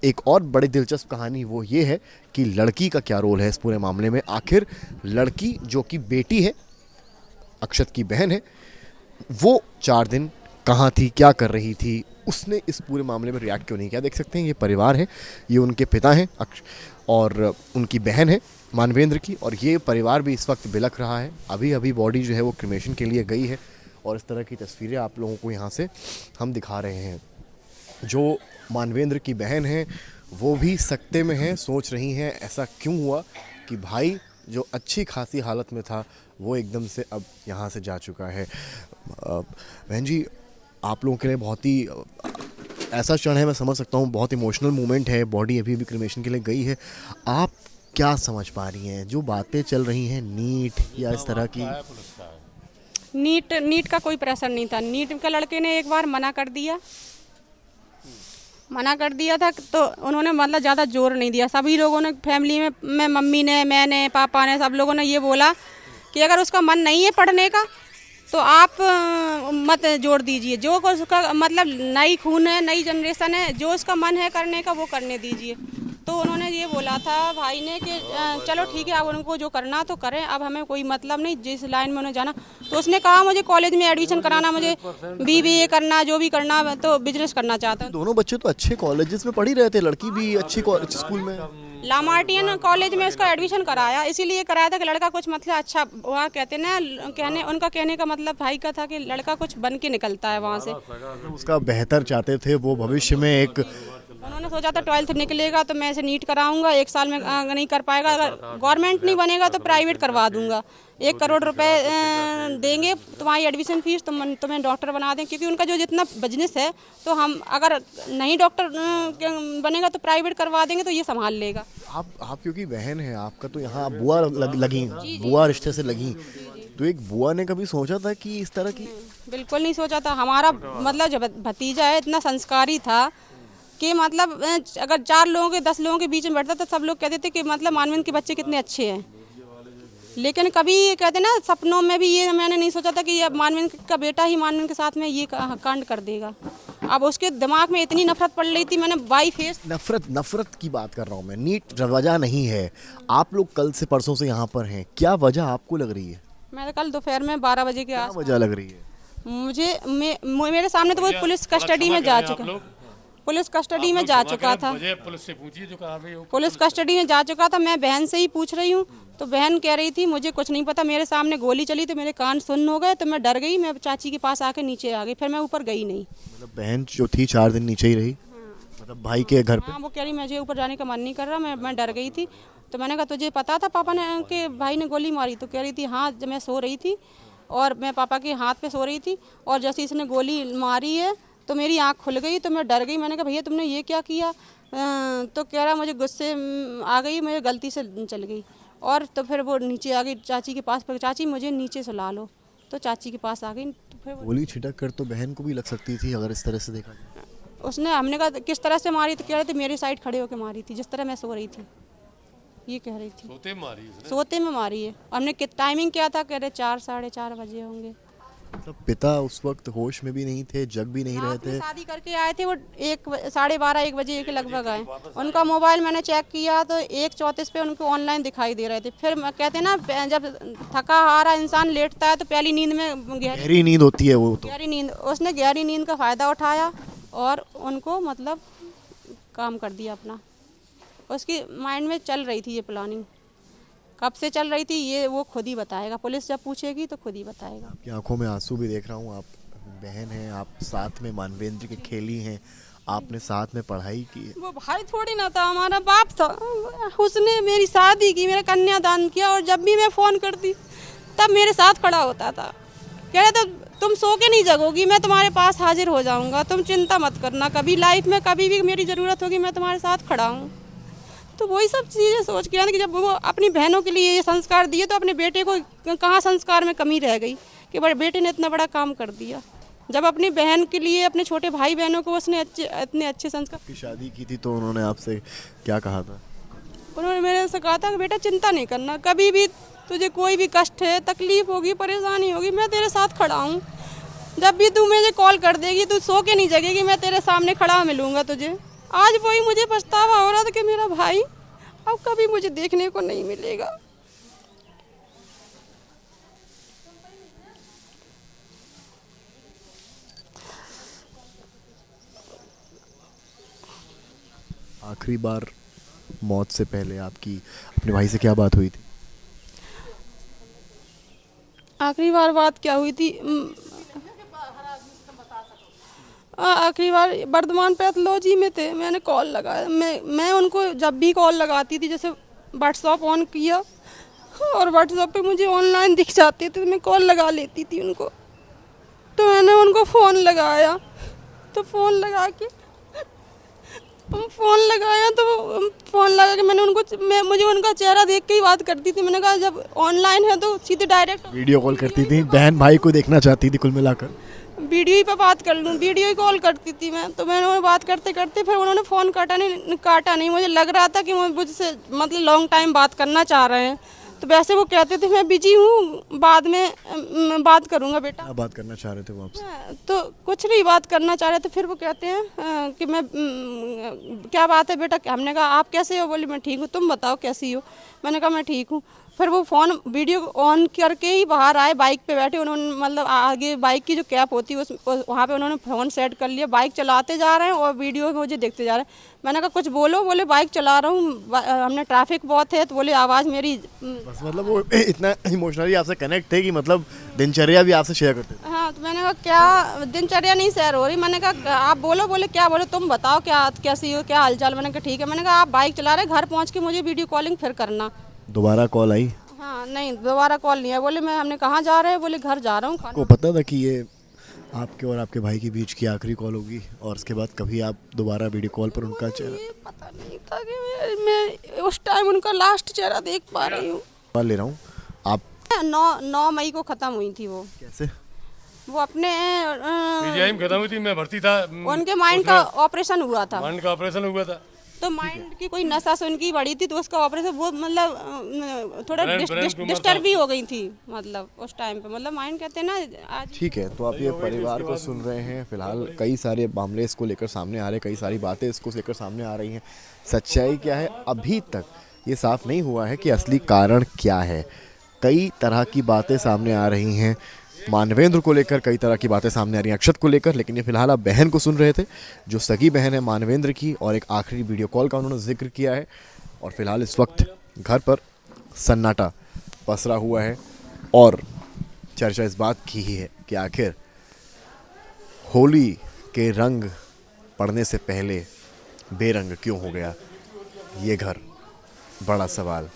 एक और बड़ी दिलचस्प कहानी वो ये है कि लड़की का क्या रोल है इस पूरे मामले में। आखिर लड़की जो कि बेटी है, अक्षत की बहन है, वो 4 दिन कहाँ थी, क्या कर रही थी, उसने इस पूरे मामले में रिएक्ट क्यों नहीं किया। देख सकते हैं ये परिवार है, ये उनके पिता हैं और उनकी बहन है मानवेंद्र की, और ये परिवार भी इस वक्त बिलख रहा है। अभी अभी बॉडी जो है वो क्रिमेशन के लिए गई है और इस तरह की तस्वीरें आप लोगों को यहाँ से हम दिखा रहे हैं। जो मानवेंद्र की बहन है वो भी सकते में है, सोच रही हैं ऐसा क्यों हुआ कि भाई जो अच्छी खासी हालत में था वो एकदम से अब यहाँ से जा चुका है। बहन जी, आप लोगों के लिए बहुत ही ऐसा क्षण है, मैं समझ सकता हूँ, बहुत इमोशनल मोमेंट है। बॉडी अभी भी क्रिमेशन के लिए गई है, आप क्या समझ पा रही हैं जो बातें चल रही हैं नीट या इस तरह की? नीट का कोई प्रेशर नहीं था। नीट का लड़के ने एक बार मना कर दिया था तो उन्होंने मतलब ज़्यादा जोर नहीं दिया। सभी लोगों ने फैमिली में मम्मी ने, मैंने, पापा ने, सब लोगों ने ये बोला कि अगर उसका मन नहीं है पढ़ने का तो आप मत जोड़ दीजिए। जो उसका मतलब नई खून है, नई जनरेशन है, जो उसका मन है करने का वो करने दीजिए। तो उन्होंने ये बोला था भाई ने कि चलो ठीक है, अब उनको जो करना तो करें, अब हमें कोई मतलब नहीं जिस लाइन में उन्हें जाना। तो उसने कहा मुझे कॉलेज में एडमिशन कराना, मुझे BBA करना, जो भी करना, तो बिजनेस करना चाहता हूँ। दोनों बच्चे तो अच्छे कॉलेजेस में पढ़ ही रहे थे, लड़की भी अच्छी स्कूल में। लामार्टियन कॉलेज में उसका एडमिशन कराया, इसीलिए कराया था कि लड़का कुछ मतलब अच्छा, वहाँ कहते ना, उनका कहने का मतलब भाई का था कि लड़का कुछ बन के निकलता है वहाँ से। उसका बेहतर चाहते थे वो, भविष्य में एक उन्होंने सोचा था 12th निकलेगा तो मैं इसे नीट कराऊंगा, 1 साल में नहीं कर पाएगा, अगर गवर्नमेंट नहीं बनेगा तो प्राइवेट करवा दूंगा, 1 करोड़ रुपए देंगे तुम्हारी एडमिशन फीस, तुम्हें डॉक्टर बना दें। क्योंकि उनका जो जितना बिजनेस है, तो हम अगर नहीं डॉक्टर बनेगा तो प्राइवेट करवा देंगे तो ये संभाल लेगा। आप क्योंकि बहन है आपका, तो यहाँ बुआ लगी, बुआ रिश्ते से लगी, तो एक बुआ ने कभी सोचा था कि इस तरह की? बिल्कुल नहीं सोचा था। हमारा मतलब जब भतीजा है इतना संस्कारी था कि मतलब अगर 4 लोगों के 10 लोगों के बीच में बैठता तो सब लोग कहते थे कि मतलब मानवेंद्र के बच्चे कितने अच्छे हैं। लेकिन कभी कहते ना, सपनों में भी ये मैंने नहीं सोचा था कि अब मानवेंद्र का बेटा ही मानवेंद्र के साथ में ये कांड कर देगा। अब उसके दिमाग में इतनी नफरत पड़ रही थी, मैंने बाई फेस नफरत की बात कर रहा हूँ मैं, नीट वजह नहीं है। आप लोग कल से परसों से यहाँ पर हैं, क्या वजह आपको लग रही है? मैं कल दोपहर में 12 बजे के आस वजह लग रही है मुझे, मेरे सामने तो वो पुलिस कस्टडी में जा चुका, पुलिस कस्टडी में जा चुका था, पुलिस से पूछिए जो कहाँ पे हो। पुलिस कस्टडी में जा चुका था। मैं बहन से ही पूछ रही हूँ तो बहन कह रही थी मुझे कुछ नहीं पता, मेरे सामने गोली चली तो मेरे कान सुन्न हो गए, तो मैं डर गई, मैं चाची के पास आके नीचे आ गई, फिर मैं ऊपर गई नहीं। मतलब बहन जो थी 4 दिन नीचे ही रही? मतलब भाई के घर पे? हाँ, वो कह रही मुझे ऊपर जाने का मन नहीं कर रहा, मैं डर गई थी। तो मैंने कहा तुझे पता था पापा ने के भाई ने गोली मारी? तो कह रही थी हाँ, जब मैं सो रही थी और मैं पापा के हाथ पे सो रही थी और जैसे इसने गोली मारी है तो मेरी आँख खुल गई, तो मैं डर गई। मैंने कहा भैया तुमने ये क्या किया? तो कह रहा मुझे गुस्से आ गई, मुझे गलती से चल गई। और तो फिर वो नीचे आ गई चाची के पास, पर चाची मुझे नीचे सुला लो, तो चाची के पास आ गई। तो फिर गोली छिटक कर तो बहन को भी लग सकती थी अगर इस तरह से देखा जाए। उसने, हमने कहा किस तरह से मारी? तो कह रहे थे मेरी साइड खड़े होकर मारी थी, जिस तरह मैं सो रही थी, ये कह रही थी। सोते में मारी है। हमने टाइमिंग क्या था? कह रहे 4 साढ़े 4 बजे होंगे। मतलब पिता उस वक्त होश में भी नहीं थे, जग भी नहीं रहे थे? शादी करके आए थे वो 12:30-1 बजे के लगभग आए। उनका मोबाइल मैंने चेक किया तो 1:34 पे उनको ऑनलाइन दिखाई दे रहे थे। फिर कहते हैं ना, जब थका हारा इंसान लेटता है तो पहली नींद में गहरी नींद होती है, वो तो गहरी नींद, उसने गहरी नींद का फ़ायदा उठाया और उनको मतलब काम कर दिया अपना। उसकी माइंड में चल रही थी ये प्लानिंग, कब से चल रही थी ये वो खुद ही बताएगा, पुलिस जब पूछेगी तो खुद ही बताएगा। आपकी आंखों में आंसू भी देख रहा हूँ, आप बहन हैं, आप साथ में मानवेंद्र के खेली हैं, आपने साथ में पढ़ाई की है। वो भाई थोड़ी ना था, हमारा बाप था। उसने मेरी शादी की, मेरा कन्यादान किया और जब भी मैं फ़ोन करती तब मेरे साथ खड़ा होता था। कह रहे थे तुम सो के नहीं जगोगी, मैं तुम्हारे पास हाजिर हो जाऊंगा, तुम चिंता मत करना, कभी लाइफ में कभी भी मेरी ज़रूरत होगी मैं तुम्हारे साथ खड़ा हूँ। तो वही सब चीज़ें सोच के कि जब वो अपनी बहनों के लिए ये संस्कार दिए तो अपने बेटे को कहाँ संस्कार में कमी रह गई कि बड़े बेटे ने इतना बड़ा काम कर दिया। जब अपनी बहन के लिए, अपने छोटे भाई बहनों को उसने इतने अच्छे संस्कार। की शादी की थी तो उन्होंने आपसे क्या कहा था? उन्होंने मेरे से कहा था कि बेटा चिंता नहीं करना, कभी भी तुझे कोई भी कष्ट है, तकलीफ होगी, परेशानी होगी, मैं तेरे साथ खड़ा हूँ। जब भी तू मुझे कॉल कर देगी, तू सो के नहीं जगेगी, मैं तेरे सामने खड़ा मिलूँगा तुझे। आज वही मुझे पछतावा हो रहा था कि मेरा भाई अब कभी मुझे देखने को नहीं मिलेगा। आखिरी बार मौत से पहले आपकी अपने भाई से क्या बात हुई थी? आखिरी बार बात क्या हुई थी? आखिरी बार वर्धमान पैथोलॉजी में थे, मैंने कॉल लगाया। मैं उनको जब भी कॉल लगाती थी, जैसे व्हाट्सअप ऑन किया और व्हाट्सअप पे मुझे ऑनलाइन दिख जाते थे तो मैं कॉल लगा लेती थी उनको। तो मैंने उनको फ़ोन लगाया, तो फ़ोन लगा के फ़ोन लगाया तो फ़ोन लगा के मुझे उनका चेहरा देख के ही बात करती थी। मैंने कहा जब ऑनलाइन है तो सीधे डायरेक्ट वीडियो कॉल करती थी, बहन भाई को देखना चाहती थी कुल मिलाकर। वीडियो ही पे बात कर लूँ, वीडियो ही कॉल करती थी मैं। तो मैंने उन्हें बात करते करते फिर उन्होंने फ़ोन काटा नहीं। मुझे लग रहा था कि वो मुझसे मतलब लॉन्ग टाइम बात करना चाह रहे हैं। तो वैसे वो कहते थे मैं बिजी हूँ, बाद में बात करूँगा बेटा। क्या बात करना चाह रहे थे वो आपसे? तो कुछ नहीं बात करना चाह रहे थे। फिर वो कहते हैं कि मैं क्या बात है बेटा? हमने कहा आप कैसे हो? बोली मैं ठीक हूँ, तुम बताओ कैसी हो? मैंने कहा मैं ठीक हूँ। फिर वो फ़ोन वीडियो ऑन करके ही बाहर आए, बाइक पे बैठे उन्होंने, मतलब आगे बाइक की जो कैप होती है उस वहाँ पे उन्होंने फ़ोन सेट कर लिया, बाइक चलाते जा रहे हैं और वीडियो मुझे देखते जा रहे हैं। मैंने कहा कुछ बोलो। बोले बाइक चला रहा हूँ, हमने ट्रैफिक बहुत है। तो बोले आवाज़ मेरी बस मतलब वो इतना इमोशनली आपसे कनेक्ट थे कि मतलब दिनचर्या भी आपसे शेयर करते थे। हाँ। तो मैंने कहा क्या दिनचर्या नहीं शेयर हो रही? मैंने कहा आप बोलो। बोले क्या बोले? तुम बताओ क्या कैसी हो, क्या हालचाल? मैंने कहा ठीक है। मैंने कहा आप बाइक चला रहे, घर पहुँच के मुझे वीडियो कॉलिंग फिर करना। दोबारा कॉल आई? हाँ नहीं, दोबारा कॉल नहीं है। बोले हमने कहाँ जा रहे हैं? बोले घर जा रहा हूँ को खाना। पता था कि ये आपके और आपके भाई के बीच की आखिरी कॉल होगी और उसके बाद कभी आप दोबारा वीडियो कॉल पर उनका चेहरा? ये पता नहीं था कि मैं उस टाइम उनका लास्ट चेहरा देख पा रही हूँ। सवाल ले रहा हूँ आप 9 मई को ख़त्म हुई थी वो। कैसे? वो अपने पीजीआई में खत्म हुई थी, मैं भर्ती था। उनके माइंड का ऑपरेशन हुआ था। माइंड का ऑपरेशन हुआ था। तो माइंड की कोई नसा से उनकी बड़ी थी, तो उसका ऑपरेशन वो मतलब थोड़ा ब्रेन ट्यूमर डिस्टर्ब था। भी हो गई थी, मतलब उस टाइम पे। मतलब माइंड कहते हैं ना आज। ठीक है, तो आप ये परिवार को सुन रहे हैं। फिलहाल कई सारे मामले इसको लेकर सामने आ रहे हैं, कई सारी बातें इसको लेकर सामने आ रही हैं। सच्चाई क्या है अभी तक ये साफ नहीं हुआ है कि असली कारण क्या है। कई तरह की बातें सामने आ रही हैं, मानवेंद्र को लेकर कई तरह की बातें सामने आ रही हैं, अक्षत को लेकर। लेकिन ये फिलहाल आप बहन को सुन रहे थे, जो सगी बहन है मानवेंद्र की, और एक आखिरी वीडियो कॉल का उन्होंने जिक्र किया है। और फिलहाल इस वक्त घर पर सन्नाटा पसरा हुआ है और चर्चा इस बात की ही है कि आखिर होली के रंग पड़ने से पहले बेरंग क्यों हो गया ये घर? बड़ा सवाल।